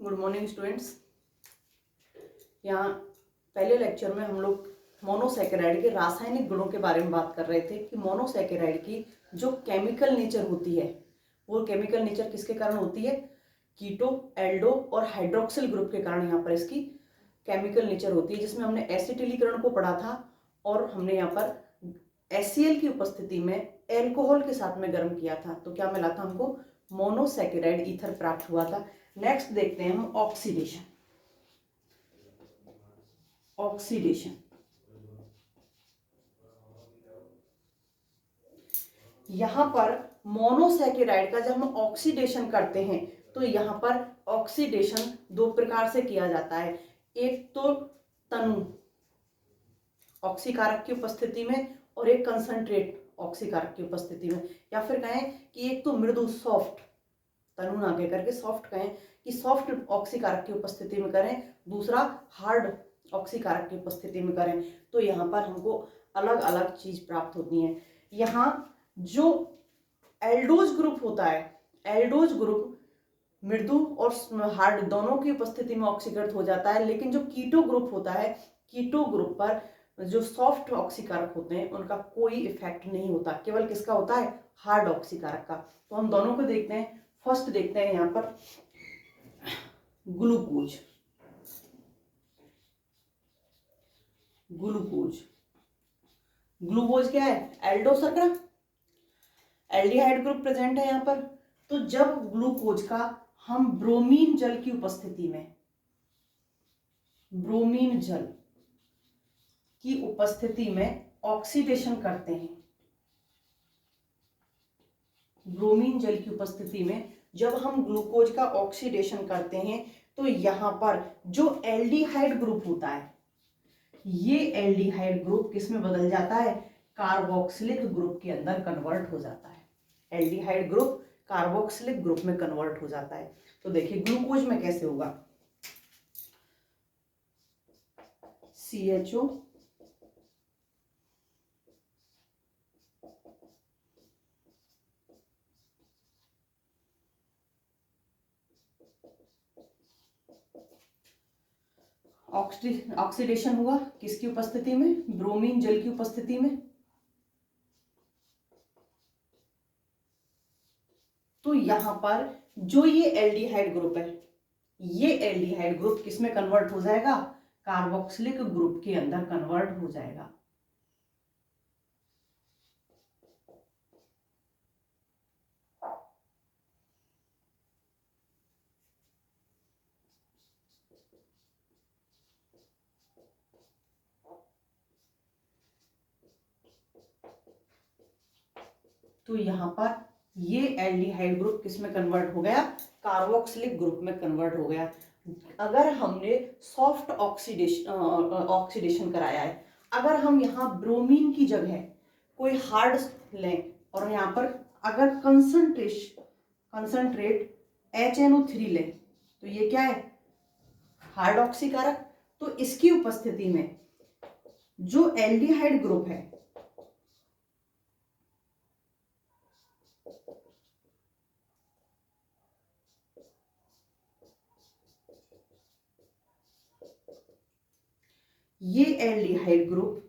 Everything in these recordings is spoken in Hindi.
Good morning students. यहाँ पहले लेक्चर में हम लोग मोनोसैकेराइड के रासायनिक गुणों के बारे में बात कर रहे थे कि मोनोसैकेराइड की जो केमिकल नेचर होती है वो केमिकल नेचर किसके कारण होती है, कीटो, एल्डो और हाइड्रोक्सिल ग्रुप के कारण यहाँ पर इसकी केमिकल नेचर होती है, जिसमें हमने एसिटिलीकरण को पढ़ा था और हमने यहाँ पर HCl की उपस्थिति में एल्कोहल के साथ में गर्म किया था। तो क्या मिला था हमको, मोनोसैकेराइड ईथर प्राप्त हुआ था। नेक्स्ट देखते हैं हम ऑक्सीडेशन। ऑक्सीडेशन यहां पर मोनोसैकेराइड का जब हम ऑक्सीडेशन करते हैं तो यहां पर ऑक्सीडेशन दो प्रकार से किया जाता है। एक तो तनु ऑक्सीकारक की उपस्थिति में और एक कंसंट्रेट ऑक्सीकारक की उपस्थिति में, या फिर कहें कि एक तो मृदु सॉफ्ट, तनु ना कह करके सॉफ्ट कहें कि सॉफ्ट ऑक्सीकारक की उपस्थिति में करें, दूसरा हार्ड ऑक्सीकारक की उपस्थिति में करें। तो यहाँ पर हमको अलग अलग चीज प्राप्त होती है। यहाँ जो एल्डोज ग्रुप होता है, एल्डोज ग्रुप मृदु और हार्ड दोनों की उपस्थिति में ऑक्सीकृत हो जाता है, लेकिन जो कीटो ग्रुप होता है, कीटो ग्रुप पर जो सॉफ्ट ऑक्सीकारक होते हैं उनका कोई इफेक्ट नहीं होता, केवल किसका होता है, हार्ड ऑक्सीकारक का। तो हम दोनों को देखते हैं। फर्स्ट देखते हैं यहाँ पर ग्लूकोज। ग्लूकोज ग्लूकोज क्या है, एल्डो शर्करा, एल्डिहाइड ग्रुप प्रेजेंट है यहाँ पर। तो जब ग्लूकोज का हम ब्रोमीन जल की उपस्थिति में, ब्रोमीन जल की उपस्थिति में ऑक्सीडेशन करते हैं, ब्रोमीन जल की उपस्थिति में जब हम ग्लूकोज का ऑक्सीडेशन करते हैं तो यहां पर जो एल्डिहाइड ग्रुप होता है, ये एल्डिहाइड ग्रुप किस में बदल जाता है, कार्बोक्सिलिक ग्रुप के अंदर कन्वर्ट हो जाता है। एल्डिहाइड ग्रुप कार्बोक्सिलिक ग्रुप में कन्वर्ट हो जाता है। तो देखिए ग्लूकोज में कैसे होगा, CHO ऑक्सीडेशन हुआ किसकी उपस्थिति में, ब्रोमीन जल की उपस्थिति में। तो यहां पर जो ये एल्डिहाइड ग्रुप है, ये एल्डिहाइड ग्रुप किसमें कन्वर्ट हो जाएगा, कार्बोक्सिलिक ग्रुप के अंदर कन्वर्ट हो जाएगा। तो यहां पर ये एल्डिहाइड ग्रुप किसमें कन्वर्ट हो गया, कार्बोक्सिलिक ग्रुप में कन्वर्ट हो गया। अगर हमने सॉफ्ट ऑक्सीडेशन कराया है, अगर हम यहाँ ब्रोमीन की जगह कोई हार्ड लें और यहाँ पर अगर कंसंट्रेट HNO3 लें तो ये क्या है, हार्ड ऑक्सीकारक। तो इसकी उपस्थिति में जो एल्डिहाइड ग्रुप है, ये एल्डिहाइड ग्रुप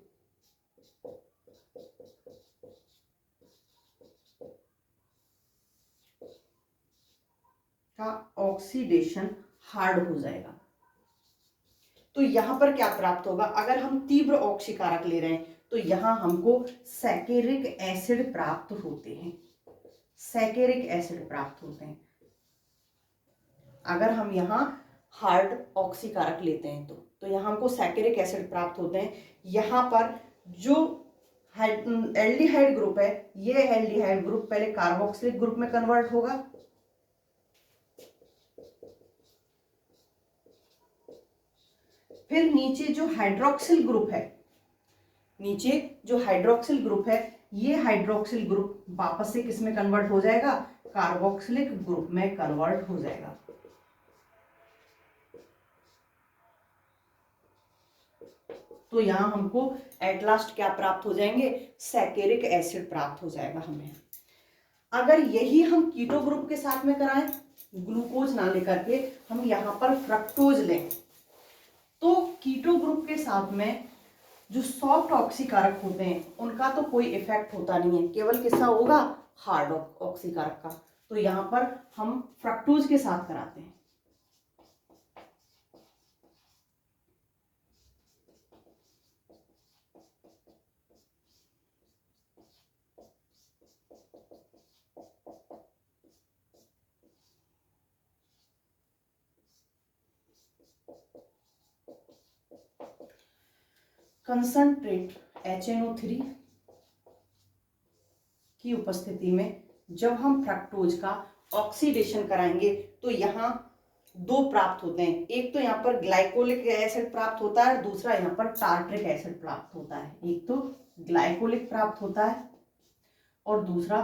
का ऑक्सीडेशन हार्ड हो जाएगा। तो यहां पर क्या प्राप्त होगा, अगर हम तीव्र ऑक्सीकारक ले रहे हैं तो यहां हमको सैकेरिक एसिड प्राप्त होते हैं, सैकेरिक एसिड प्राप्त होते हैं। अगर हम यहां हार्ड ऑक्सीकारक लेते हैं तो यहां हमको सैकेरिक एसिड प्राप्त होते हैं। यहां पर जो एल्डिहाइड ग्रुप है, ये एल्डिहाइड ग्रुप पहले कार्बोक्सिलिक ग्रुप में कन्वर्ट होगा, फिर नीचे जो हाइड्रोक्सिल ग्रुप है, नीचे जो हाइड्रोक्सिल ग्रुप है, ये हाइड्रोक्सिल ग्रुप वापस से किस में कन्वर्ट हो जाएगा, कार्बोक्सिलिक ग्रुप में कन्वर्ट हो जाएगा। तो यहां हमको एट लास्ट क्या प्राप्त हो जाएंगे, सैकेरिक एसिड प्राप्त हो जाएगा हमें। अगर यही हम कीटो ग्रुप के साथ में कराएं ग्लूकोज ना लेकर के हम यहाँ पर फ्रक्टोज लें, तो कीटो ग्रुप के साथ में जो सॉफ्ट ऑक्सीकारक होते हैं उनका तो कोई इफेक्ट होता नहीं है, केवल किसका होगा, हार्ड ऑक्सीकारक का। तो यहाँ पर हम फ्रक्टोज के साथ कराते हैं। कंसंट्रेट HNO3 की उपस्थिति में जब हम फ्रक्टोज का ऑक्सीडेशन कराएंगे तो यहाँ दो प्राप्त होते हैं, एक तो यहाँ पर ग्लाइकोलिक एसिड प्राप्त होता है और दूसरा यहाँ पर टार्ट्रिक एसिड प्राप्त होता है। एक तो ग्लाइकोलिक प्राप्त होता है और दूसरा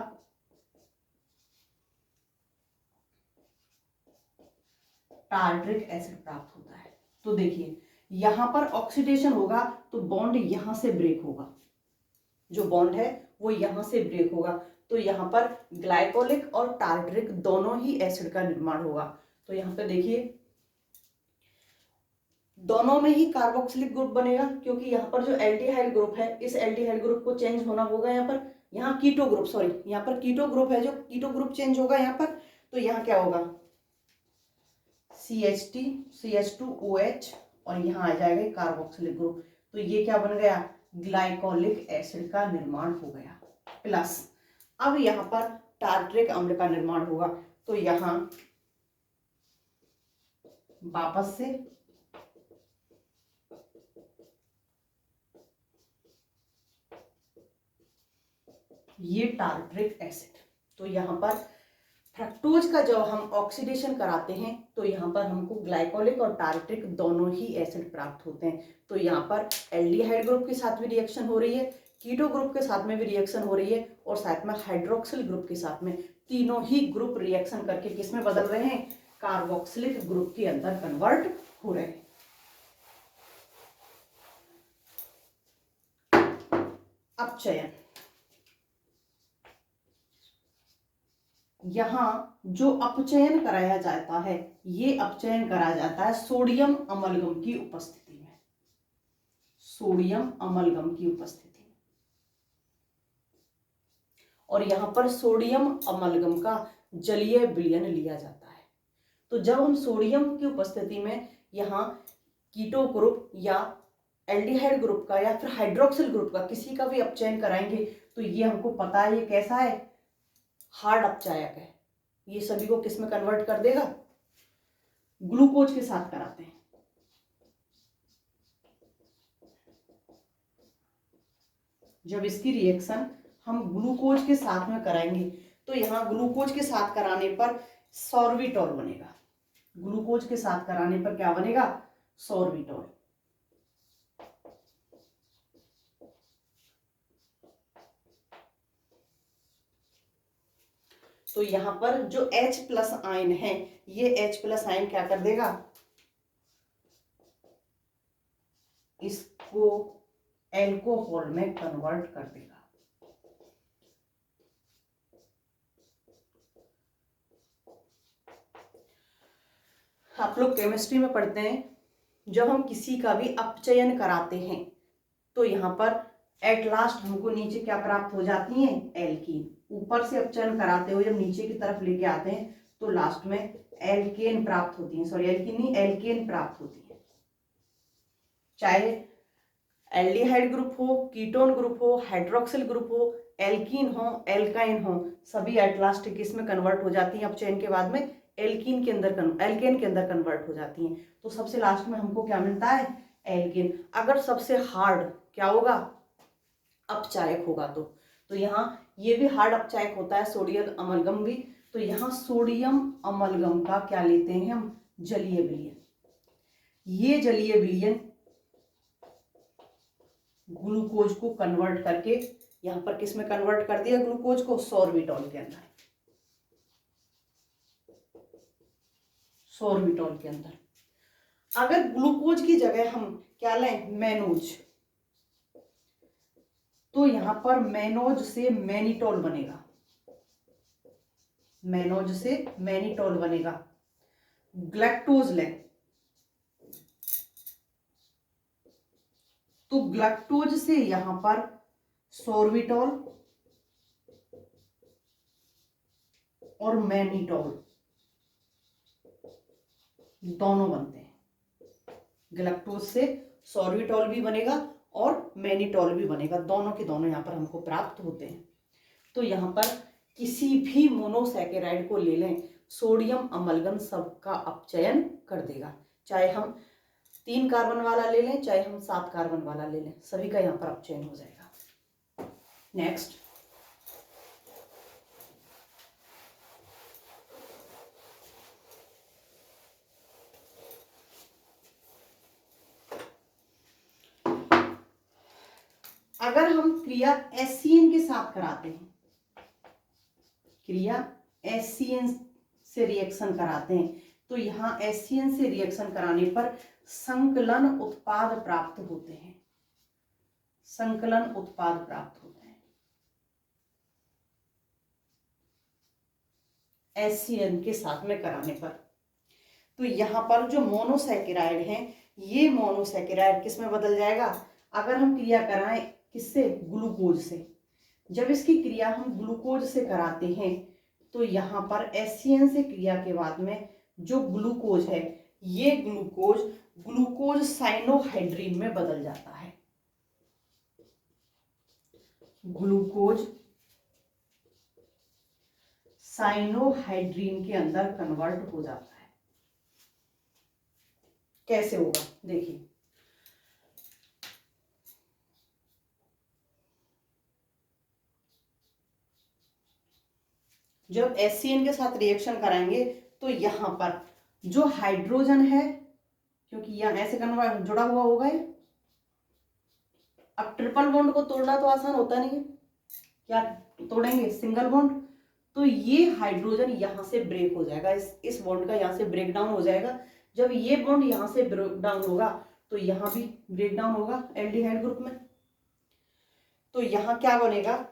टार्ट्रिक एसिड प्राप्त होता है। तो देखिए यहां पर ऑक्सीडेशन होगा तो बॉन्ड यहां से ब्रेक होगा, जो बॉन्ड है वो यहां से ब्रेक होगा, तो यहां पर ग्लाइकोलिक और टार्ट्रिक दोनों ही एसिड का निर्माण होगा। तो यहां पे देखिए दोनों में ही कार्बोक्सिलिक ग्रुप बनेगा, क्योंकि यहाँ पर जो एल्डिहाइड ग्रुप है इस एल्डिहाइड ग्रुप को चेंज होना होगा यहाँ कीटो ग्रुप, सॉरी यहाँ पर कीटो ग्रुप है, जो कीटो ग्रुप चेंज होगा यहाँ पर, तो यहाँ क्या होगा CH3 CH2OH और यहाँ आ जाएगा कार्बोक्सिलिक ग्रुप। तो ये क्या बन गया, ग्लाइकोलिक एसिड का निर्माण हो गया। प्लस अब यहाँ पर टार्ट्रिक अम्ल का निर्माण होगा, तो यहाँ वापस से ये टार्ट्रिक एसिड, तो यहाँ पर फ्रक्टोज का जब हम ऑक्सीडेशन कराते हैं तो यहाँ पर हमको ग्लाइकोलिक और टार्ट्रिक दोनों ही एसिड प्राप्त होते हैं। तो यहाँ पर एल्डिहाइड ग्रुप के साथ भी रिएक्शन हो रही है, कीटो ग्रुप के साथ में भी रिएक्शन हो रही है और साथ में हाइड्रोक्सिल ग्रुप के साथ में, तीनों ही ग्रुप रिएक्शन करके किस में बदल रहे हैं, कार्बोक्सिलिक ग्रुप के अंदर कन्वर्ट हो रहे हैं। अपचयन, यहाँ जो अपचयन कराया जाता है ये अपचयन कराया जाता है सोडियम अमलगम की उपस्थिति में, सोडियम अमलगम की उपस्थिति में। और यहाँ पर सोडियम अमलगम का जलीय विलयन लिया जाता है। तो जब हम सोडियम की उपस्थिति में यहाँ कीटो ग्रुप या एल्डिहाइड ग्रुप का या फिर हाइड्रोक्सिल ग्रुप का किसी का भी अपचयन कराएंगे तो ये हमको पता है ये कैसा है, हार्ड अपचायक है। ये सभी को किस में कन्वर्ट कर देगा, ग्लूकोज के साथ कराते हैं। जब इसकी रिएक्शन हम ग्लूकोज के साथ में कराएंगे तो यहाँ ग्लूकोज के साथ कराने पर सॉर्बिटॉल बनेगा, ग्लूकोज के साथ कराने पर क्या बनेगा, सॉर्बिटॉल। तो यहाँ पर जो H+ आयन है ये H+ आयन क्या कर देगा, इसको एल्कोहल में कन्वर्ट कर देगा। आप लोग केमिस्ट्री में पढ़ते हैं जब हम किसी का भी अपचयन कराते हैं तो यहाँ पर एट लास्ट हमको नीचे क्या प्राप्त हो जाती है, एल्कीन। ऊपर से अपचयन कराते हुए जब नीचे की तरफ लेके आते हैं तो लास्ट में एल्केन प्राप्त होती है, सॉरी एल्कीन नहीं, एल्केन प्राप्त होती है। चाहे एल्डिहाइड ग्रुप हो, कीटोन ग्रुप हो, हाइड्रोक्सिल ग्रुप हो, एल्कीन हो, एल्काइन हो, सभी एट लास्ट किस में कन्वर्ट हो जाती हैं अपचयन के बाद में, एल्कीन के अंदर एल्केन के अंदर कन्वर्ट हो जाती हैं। तो सबसे लास्ट में हमको क्या मिलता है, एल्केन। अगर सबसे हार्ड क्या होगा, अपचायक होगा तो यहाँ ये भी हार्ड अपचायक होता है, सोडियम अमलगम भी। तो यहाँ सोडियम अमलगम का क्या लेते हैं हम, जलीय विलयन। ये जलीय विलयन ग्लूकोज को कन्वर्ट करके यहाँ पर किस में कन्वर्ट कर दिया, ग्लूकोज को सॉर्बिटॉल के अंदर, सॉर्बिटॉल के अंदर। अगर ग्लूकोज की जगह हम क्या लें, मैनोज, तो यहां पर मैनोज से मैनिटोल बनेगा, मैनोज से मैनिटोल बनेगा। ग्लैक्टोज लें तो ग्लैक्टोज से यहां पर सोर्बिटॉल और मैनिटोल दोनों बनते हैं। ग्लैक्टोज से सोर्बिटॉल भी बनेगा और मैनिटोल भी बनेगा, दोनों के दोनों यहाँ पर हमको प्राप्त होते हैं। तो यहाँ पर किसी भी मोनोसैकेराइड को ले लें, सोडियम अम्लगन सबका अपचयन कर देगा। चाहे हम 3 कार्बन वाला ले लें, चाहे हम 7 कार्बन वाला ले लें, सभी का यहाँ पर अपचयन हो जाएगा। नेक्स्ट, अगर हम क्रिया एससीएन के साथ कराते हैं, क्रिया एससीएन से रिएक्शन कराते हैं, तो यहां एससीएन से रिएक्शन कराने पर संकलन उत्पाद प्राप्त होते हैं। संकलन उत्पाद प्राप्त होते हैं एससीएन के साथ में कराने पर। तो यहां पर जो मोनोसैकेराइड हैं, ये मोनोसैकेराइड किस में बदल जाएगा? अगर हम क्रिया कराएं किससे? ग्लूकोज से। जब इसकी क्रिया हम ग्लूकोज से कराते हैं तो यहां पर एससीएन से क्रिया के बाद में जो ग्लूकोज है, ये ग्लूकोज ग्लूकोज साइनोहाइड्रीन में बदल जाता है। ग्लूकोज साइनोहाइड्रीन के अंदर कन्वर्ट हो जाता है। कैसे होगा देखिए, जब एससीएन के साथ रिएक्शन कराएंगे तो यहां पर जो हाइड्रोजन है, क्योंकि यहां ऐसे कन्वर्ट जुड़ा हुआ होगा ये, अब ट्रिपल बॉन्ड को तोड़ना तो आसान होता नहीं है, क्या तोड़ेंगे? Single bond. तो ये हाइड्रोजन यहां से ब्रेक हो जाएगा, इस बॉन्ड का यहां से ब्रेक डाउन हो जाएगा। जब ये बॉन्ड यहां से ब्रेक डाउन होगा तो यहां भी ब्रेक डाउन होगा एल्डिहाइड ग्रुप में। तो यहां क्या बनेगा?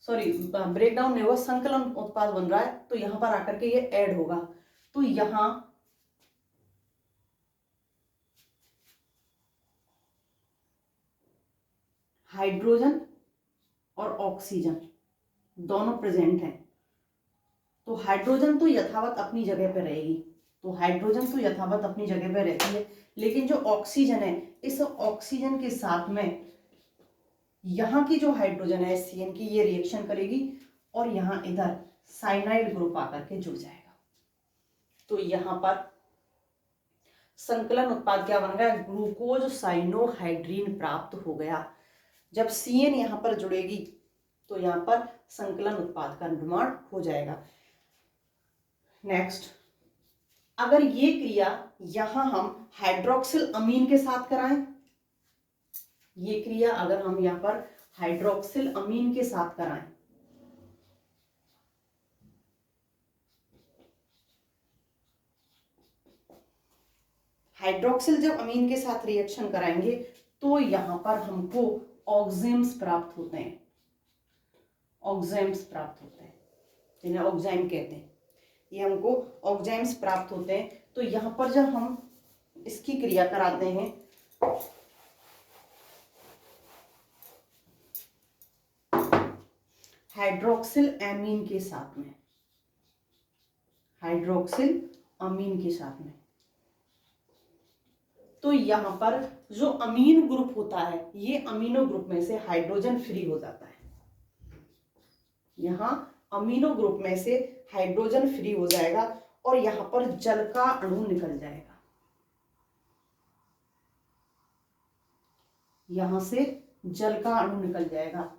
सॉरी, ब्रेक डाउन नहीं हुआ, संकलन उत्पाद बन रहा है, तो यहां पर आकर के ये ऐड होगा। तो यहां हाइड्रोजन और ऑक्सीजन दोनों प्रेजेंट हैं। तो हाइड्रोजन तो यथावत अपनी जगह पर रहेगी, तो हाइड्रोजन तो यथावत अपनी जगह पर रहती है, लेकिन जो ऑक्सीजन है, इस ऑक्सीजन के साथ में यहां की जो हाइड्रोजन है एससीएन की, ये रिएक्शन करेगी और यहां इधर साइनाइड ग्रुप आकर के जुड़ जाएगा। तो यहां पर संकलन उत्पाद क्या बन गया? ग्लूकोज साइनोहाइड्रीन प्राप्त हो गया। जब सीएन यहां पर जुड़ेगी तो यहां पर संकलन उत्पाद का निर्माण हो जाएगा। नेक्स्ट, अगर ये क्रिया यहां हम हाइड्रोक्सिल अमीन के साथ कराएं, ये क्रिया अगर हम यहां पर हाइड्रोक्सिल अमीन के साथ कराएं, हाइड्रोक्सिल जब अमीन के साथ रिएक्शन कराएंगे तो यहां पर हमको ऑक्जेम्स प्राप्त होते हैं। ऑक्जेम्स प्राप्त होते हैं, जिन्हें ऑक्जाइम कहते हैं, ये हमको ऑक्जाइम्स प्राप्त होते हैं। तो यहां पर जब हम इसकी क्रिया कराते हैं हाइड्रोक्सिल एमीन के साथ में, हाइड्रोक्सिल अमीन के साथ में, तो यहां पर जो अमीन ग्रुप होता है, ये अमीनो ग्रुप में से हाइड्रोजन फ्री हो जाता है। यहां अमीनो ग्रुप में से हाइड्रोजन फ्री हो जाएगा और यहां पर जल का अणु निकल जाएगा। यहां से जल का अणु निकल जाएगा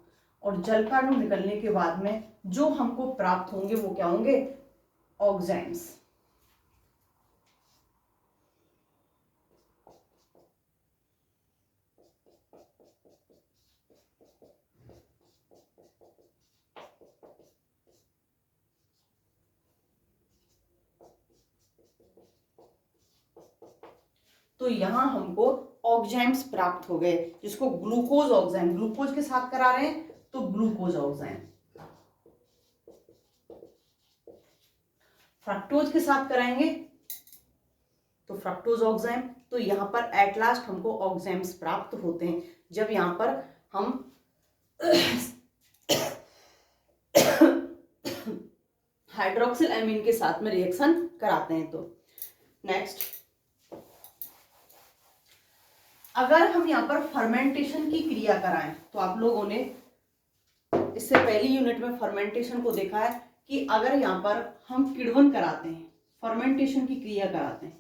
और जल का अणु निकलने के बाद में जो हमको प्राप्त होंगे वो क्या होंगे? ऑक्जाइम्स। तो यहां हमको ऑक्जाइम्स प्राप्त हो गए, जिसको ग्लूकोज ऑक्जाइम, ग्लूकोज के साथ करा रहे हैं तो ग्लूकोज ऑक्जाइम, फ्रक्टोज के साथ कराएंगे तो फ्रक्टोज ऑक्जाइम। तो यहां पर एट लास्ट हमको ऑक्जाइम्स प्राप्त होते हैं जब यहां पर हम हाइड्रोक्सिल एमीन के साथ में रिएक्शन कराते हैं। तो नेक्स्ट, अगर हम यहाँ पर फर्मेंटेशन की क्रिया कराएं तो आप लोगों ने इससे पहली यूनिट में फर्मेंटेशन को देखा है कि अगर यहाँ पर हम किण्वन कराते हैं, फर्मेंटेशन की क्रिया कराते हैं,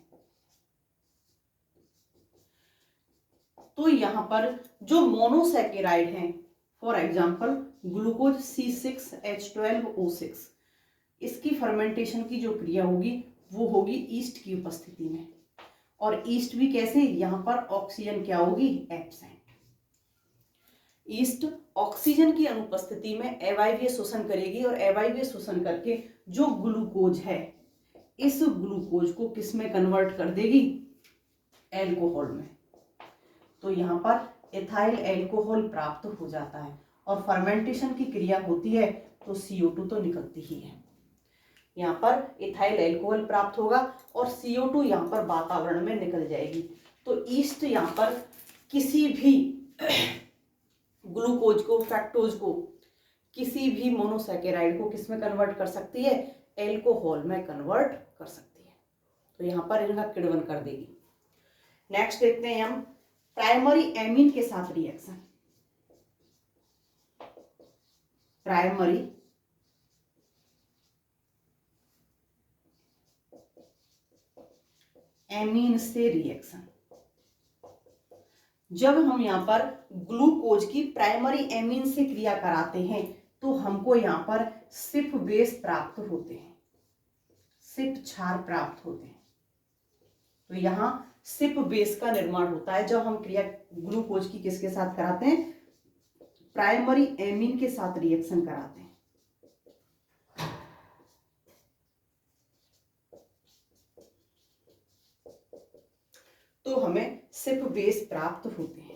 तो यहाँ पर जो मोनोसैकेराइड हैं, फॉर एग्जांपल ग्लूकोज C6H12O6, इसकी फर्मेंटेशन की जो क्रिया होगी वो होगी ईस्ट की उपस्थिति में। और ईस्ट भी कैसे, यहाँ पर ऑक्सीजन क्या होगी, एब्सेंट। ईस्ट ऑक्सीजन की अनुपस्थिति में एवाईवीए शोषण करेगी और एवाईवीए शोषण करके जो ग्लूकोज है, इस ग्लूकोज को किस में कन्वर्ट कर देगी, एल्कोहल में। तो यहाँ पर एथाइल एल्कोहल प्राप्त हो जाता है और फर्मेंटेशन की क्रिया होती है तो CO2 तो निकलती ही है। यहाँ पर इथाइल एल्कोहल प्राप्त होगा और CO2 यहाँ पर वातावरण में निकल जाएगी। तो ईस्ट यहाँ पर किसी भी ग्लूकोज को, फ्रक्टोज को, किसी भी मोनोसैकेराइड को किस में कन्वर्ट कर सकती है, एल्कोहल में कन्वर्ट कर सकती है। तो यहाँ पर इनका किण्वन कर देगी। नेक्स्ट देखते हैं हम प्राइमरी एमीन के साथ रिएक्शन। प्राइमरी एमीन से रिएक्शन, जब हम यहां पर ग्लूकोज की प्राइमरी एमीन से क्रिया कराते हैं तो हमको यहां पर सिप बेस प्राप्त होते हैं, सिप क्षार प्राप्त होते हैं। तो यहां सिप बेस का निर्माण होता है जब हम क्रिया ग्लूकोज की किसके साथ कराते हैं, प्राइमरी एमीन के साथ रिएक्शन कराते हैं। तो हमें सिप बेस प्राप्त होते हैं।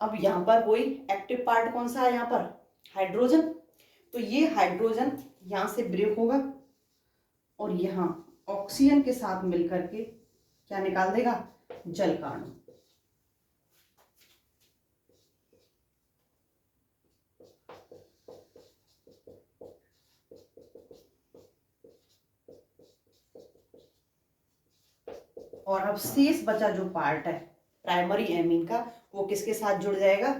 अब यहां पर वही एक्टिव पार्ट कौन सा है, यहां पर हाइड्रोजन। तो ये हाइड्रोजन यहां से ब्रेक होगा और यहां ऑक्सीजन के साथ मिलकर के क्या निकाल देगा, जल का अणु। और अब शेष बचा जो पार्ट है प्राइमरी एमीन का, वो किसके साथ जुड़ जाएगा,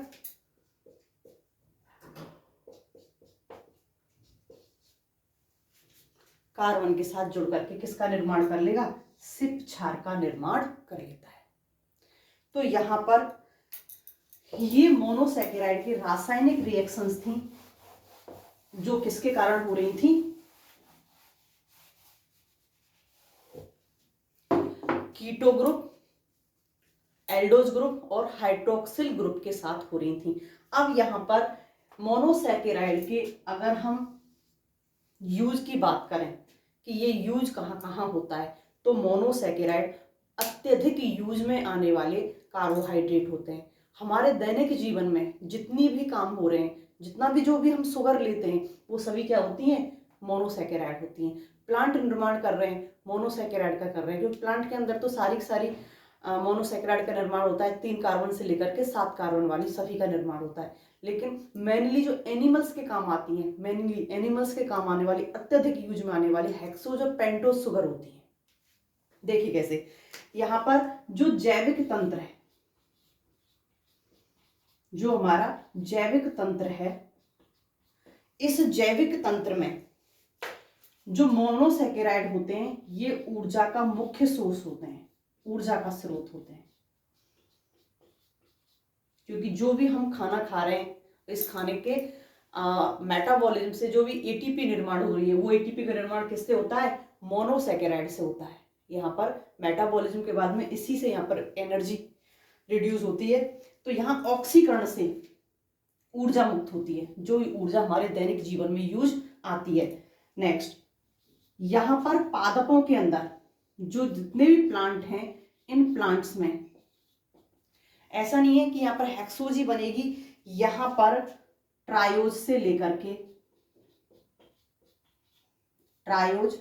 कार्बन के साथ जुड़ करके किसका निर्माण कर लेगा, सिप क्षार का निर्माण कर लेता है। तो यहां पर ये मोनोसैकेराइड की रासायनिक रिएक्शंस थी जो किसके कारण हो रही थी, कीटो ग्रुप, एल्डोज ग्रुप और हाइड्रोक्सिल ग्रुप के साथ हो रही थी। अब यहां पर मोनोसैकेराइड के अगर हम यूज की बात करें कि ये यूज कहाँ कहाँ होता है, तो मोनोसैकेराइड अत्यधिक यूज में आने वाले कार्बोहाइड्रेट होते हैं। हमारे दैनिक जीवन में जितनी भी काम हो रहे हैं, जितना भी जो भी हम शुगर लेते हैं, वो सभी क्या होती हैं, मोनोसैकेराइड होती हैं। प्लांट निर्माण कर रहे हैं, मोनोसैकेराइड का कर रहे हैं, क्योंकि प्लांट के अंदर तो सारी मोनोसैकेराइड का निर्माण होता है। 3 कार्बन से लेकर के 7 कार्बन वाली सभी का निर्माण होता है। लेकिन मेनली जो एनिमल्स के काम आती हैं, मेनली एनिमल्स के काम आने वाली, अत्यधिक यूज में आने वाली हेक्सोज और पेंटोज शुगर होती है। देखिए कैसे, यहाँ पर जो जैविक तंत्र है, जो हमारा जैविक तंत्र है, इस जैविक तंत्र में जो मोनोसैकेराइड होते हैं ये ऊर्जा का मुख्य सोर्स होते हैं, ऊर्जा का स्रोत होते हैं। क्योंकि जो भी हम खाना खा रहे हैं, इस खाने के मेटाबॉलिज्म से जो भी एटीपी निर्माण हो रही है, वो एटीपी का निर्माण किससे होता है, मोनोसैकेराइड से होता है। यहाँ पर मेटाबॉलिज्म के बाद में इसी से यहाँ पर एनर्जी रिड्यूस होती है। तो यहाँ ऑक्सीकरण से ऊर्जा मुक्त होती है, जो ऊर्जा हमारे दैनिक जीवन में यूज आती है। नेक्स्ट, यहाँ पर पादपों के अंदर जो जितने भी प्लांट हैं, इन प्लांट्स में ऐसा नहीं है कि यहाँ पर हेक्सोज ही बनेगी, यहाँ पर ट्रायोज से लेकर के ट्रायोज,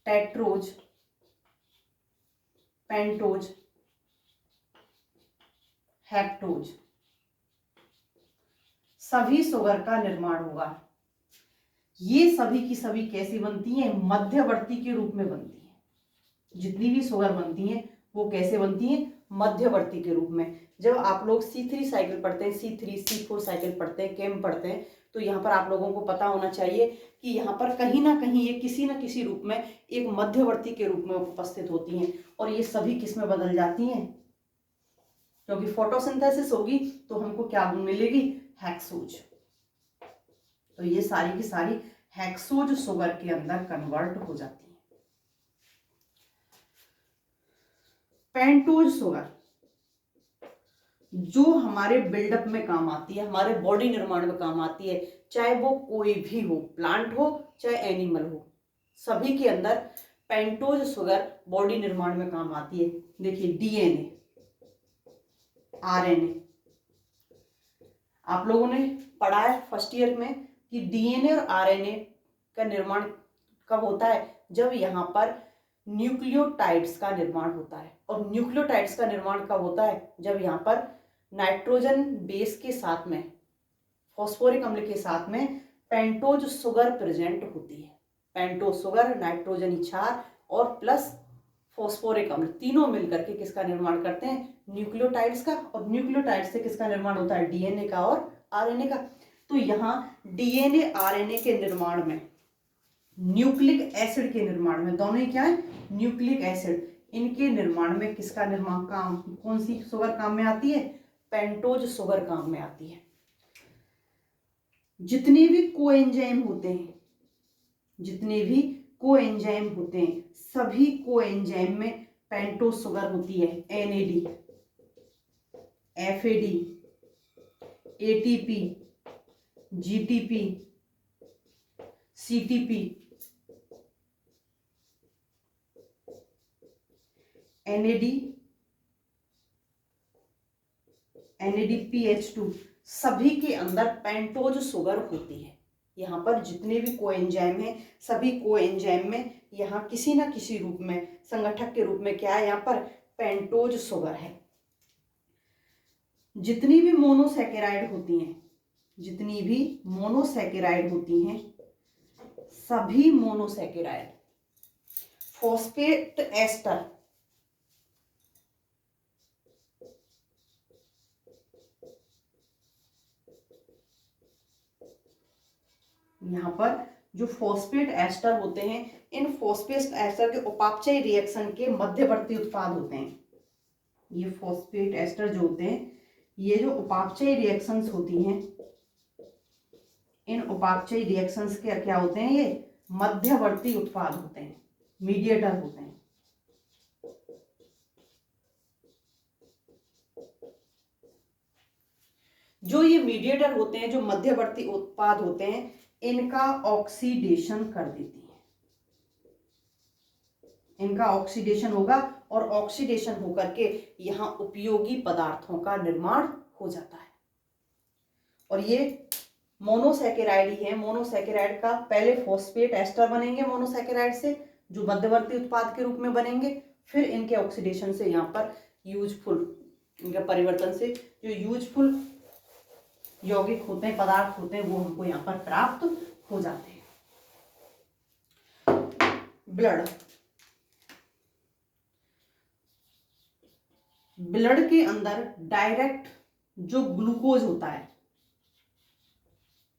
टेट्रोज, पेंटोज, हेप्टोज, सभी सुगर का निर्माण होगा। ये सभी की सभी कैसी बनती हैं? मध्यवर्ती के रूप में बनती हैं। जितनी भी सुगर बनती हैं वो कैसे बनती हैं? मध्यवर्ती के रूप में। जब आप लोग C3 साइकिल पढ़ते हैं, C3 C4 साइकिल पढ़ते हैं, केम पढ़ते हैं, तो यहाँ पर आप लोगों को पता होना चाहिए कि यहाँ पर कहीं ना कहीं ये किसी न किसी रूप में एक मध्यवर्ती के रूप में उपस्थित होती हैं, और ये सभी किस में बदल जाती हैं? क्योंकि फोटोसिंथेसिस होगी तो हमको क्या मिलेगी? हेक्सोज। तो ये सारी की सारी हेक्सोज सुगर के अंदर कन्वर्ट हो जाती है। पेंटोज सुगर जो हमारे बिल्डअप में काम आती है, हमारे बॉडी निर्माण में काम आती है, चाहे वो कोई भी हो, प्लांट हो चाहे एनिमल हो, सभी के अंदर पेंटोज सुगर बॉडी निर्माण में काम आती है। देखिए DNA, RNA, आप लोगों ने पढ़ा है फर्स्ट ईयर में कि DNA और RNA का निर्माण कब होता है? जब यहाँ पर न्यूक्लियोटाइड्स का निर्माण होता है। और न्यूक्लियोटाइड्स का निर्माण कब होता है? जब यहाँ पर नाइट्रोजन बेस के साथ में, फॉस्फोरिक अम्ल के साथ में पेंटोज सुगर प्रेजेंट होती है। पेंटोज सुगर, नाइट्रोजन क्षार और प्लस फॉस्फोरिक अम्ल तीनों मिलकर के किसका निर्माण करते हैं? न्यूक्लियोटाइड्स का। और न्यूक्लियोटाइड्स से किसका निर्माण होता है? DNA का और RNA का। तो यहाँ DNA RNA के निर्माण में, न्यूक्लिक एसिड के निर्माण में, दोनों ही क्या है? न्यूक्लिक एसिड, इनके निर्माण में किसका निर्माण काम, कौन सी सुगर काम में आती है? पेंटोज सुगर काम में आती है। जितने भी कोएंजाइम होते हैं, जितने भी कोएंजाइम होते हैं, सभी कोएंजाइम में पेंटोज सुगर होती है। NAD, FAD, ATP, GTP, CTP, NADPH2, सभी के अंदर पेंटोज सुगर होती है। यहाँ पर जितने भी कोएंजाइम हैं, सभी कोएंजाइम में यहाँ किसी न किसी रूप में, संगठक के रूप में क्या है? यहाँ पर पेंटोज सुगर है। जितनी भी मोनोसैकेराइड होती हैं, जितनी भी मोनोसैकेराइड होती हैं, सभी मोनोसैकेराइड फॉस्फेट एस्टर, यहाँ पर जो फॉस्फेट एस्टर होते हैं, इन फॉस्फेट एस्टर के उपापचयी रिएक्शन के मध्यवर्ती उत्पाद होते हैं। ये फॉस्फेट एस्टर जो होते हैं, ये जो उपापचयी रिएक्शंस होती हैं, इन उपापचयी रिएक्शंस के क्या होते हैं? ये मध्यवर्ती उत्पाद होते हैं, मीडिएटर होते हैं। जो ये मीडिएटर होते हैं, जो मध्यवर्ती उत्पाद होते हैं, इनका ऑक्सीडेशन कर देती है। इनका ऑक्सीडेशन होगा और ऑक्सीडेशन होकर के यहाँ उपयोगी पदार्थों का निर्माण हो जाता है। और ये मोनोसैकेराइड ही है। मोनोसैकेराइड का पहले फॉस्फेट एस्टर बनेंगे मोनोसैकेराइड से, जो मध्यवर्ती उत्पाद के रूप में बनेंगे, फिर इनके ऑक्सीडेशन से यहाँ पर यूजफुल, इनके परिवर्तन से जो यूजफुल यौगिक होते हैं, पदार्थ होते हैं, वो हमको यहाँ पर प्राप्त हो जाते हैं। ब्लड, ब्लड के अंदर डायरेक्ट जो ग्लूकोज होता है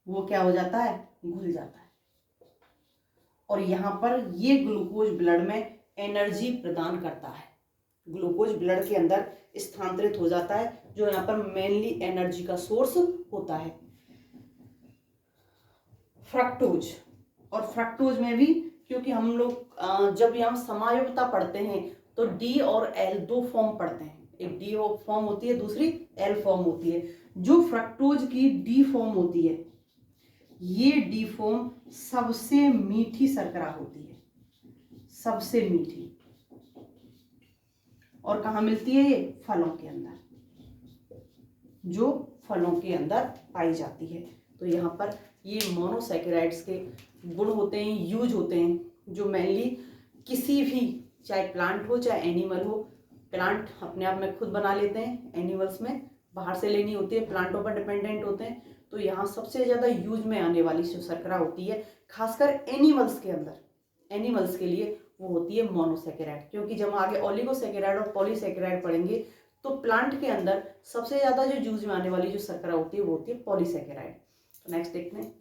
वो क्या हो जाता है? घुल जाता है। और यहाँ पर ये ग्लूकोज ब्लड में एनर्जी प्रदान करता है। ग्लूकोज ब्लड के अंदर स्थानांतरित हो जाता है, जो यहाँ पर मेनली एनर्जी का सोर्स होता है। फ्रक्टोज, और फ्रक्टोज में भी, क्योंकि हम लोग जब यहाँ समायुक्तता पढ़ते हैं तो D और L दो फॉर्म पढ़ते हैं, एक डी फॉर्म होती है, दूसरी एल फॉर्म होती है। जो फ्रक्टोज की डी फॉर्म होती है, ये डी फॉर्म सबसे मीठी शर्करा होती है, सबसे मीठी। और कहाँ मिलती है ये? फलों के अंदर, जो फलों के अंदर पाई जाती है। तो यहाँ पर ये मोनोसैकेराइड्स के गुण होते हैं, यूज होते हैं, जो मेनली किसी भी, चाहे प्लांट हो चाहे एनिमल हो, प्लांट अपने आप में खुद बना लेते हैं, एनिमल्स में बाहर से लेनी होती है, प्लांटों पर डिपेंडेंट होते हैं। तो यहाँ सबसे ज़्यादा यूज में आने वाली जो शर्करा होती है, खासकर एनिमल्स के अंदर, एनिमल्स के लिए, वो होती है मोनोसैकेराइड। क्योंकि जब हम आगे ओलिगोसैकेराइड और पॉलीसैकेराइड पढ़ेंगे, तो प्लांट के अंदर सबसे ज़्यादा जो यूज में आने वाली जो शर्करा होती है वो होती है पॉलीसैकेराइड। नेक्स्ट देखते हैं।